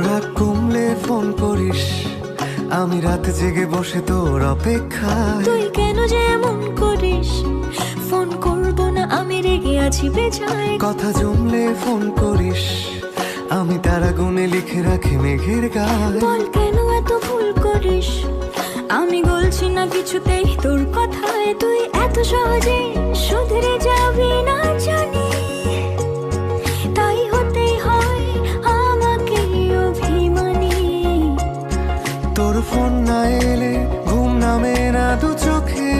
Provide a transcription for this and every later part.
রাগ কমলে ফোন করিস, আমি রাত জেগে বসে তোর অপেক্ষায়। তুই কেন যে এমন করিস? ফোন করব না আমি রেগে আছি বেজায়। কথা জমলে ফোন করিস, আমি তারা গুনে লিখে রাখি মেঘের গায়ে। বল কেন এত ভুল করিস? আমি গলছি না কিছুতেই তোর কথায়। তুই এত সহজে শুধরে যাবি না জানি, তাই হতেই হয় আমাকে অভিমানী। তোর ফোন না এলে ঘুম নামে না দু চোখে,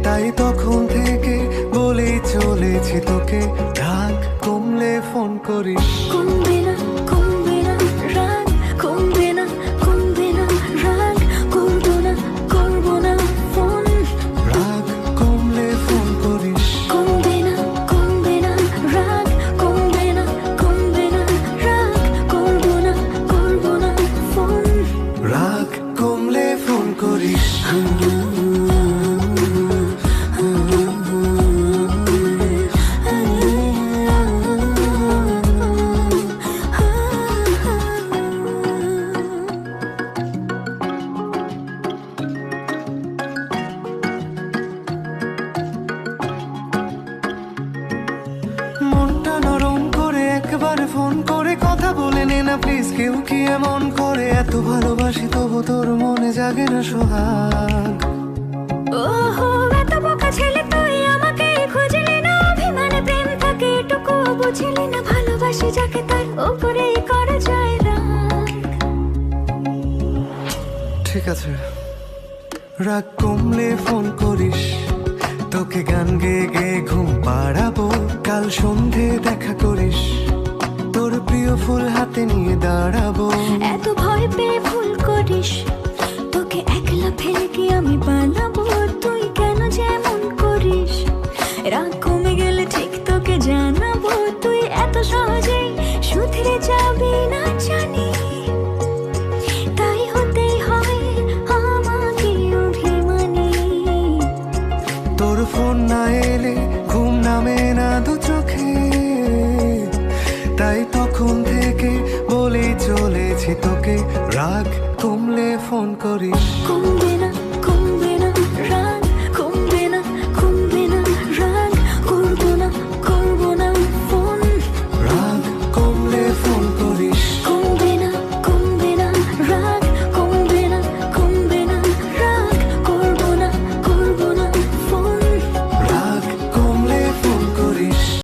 তাই তখন থেকে বলেই চলেছি তোকে, রাগ কমলে ফোন করিস। কমবে না কমবে না রাগ, কমবে না কমবে না রাগ, করবো না ফোন। রাগ কমলে ফোন করিস। কমবে না রাগ, কমবে না রাগ, করবো না ফোন। রাগ কমলে ফোন করিস। মনটা নরম করে একবার ফোন করে কথা বলে নে না প্লিজ। কেউ কি এমন করে? এত ভালোবাসি তবু তোর মনে জাগে না সোহাগ। ওহো এত বোকা ছেলে তুই, আমাকে খুঁজলি না অভিমানে প্রেম থাকে এটুকু বুঝলি না। ভালোবাসি যাকে তার উপরেই করা যায় রাগ। ঠিক আছে, রাগ কমলে ফোন করিস, তোকে গান গেয়ে গেয়ে ঘুম পাড়াবো। কাল সন্ধে দেখা করিস, তোর প্রিয় ফুল হাতে নিয়ে দাঁড়াবো। এত ভয় পেয়ে ভুল করিস, তোকে একলা ফেলে কি আমি পালাবো? তুই কেন যেমন করিস? রাগ কমে গেলে ঠিক তোকে জানাবো। তুই এত সহজেই শুধরে যাবি না জানি, তাই হতেই হয় আমাকে অভিমানী। তোর ফোন না এলে ঘুম নামে না দু চোখে, তাই তখন থেকে বলেই চলেছি তোকে, রাগ কমলে ফোন করিস।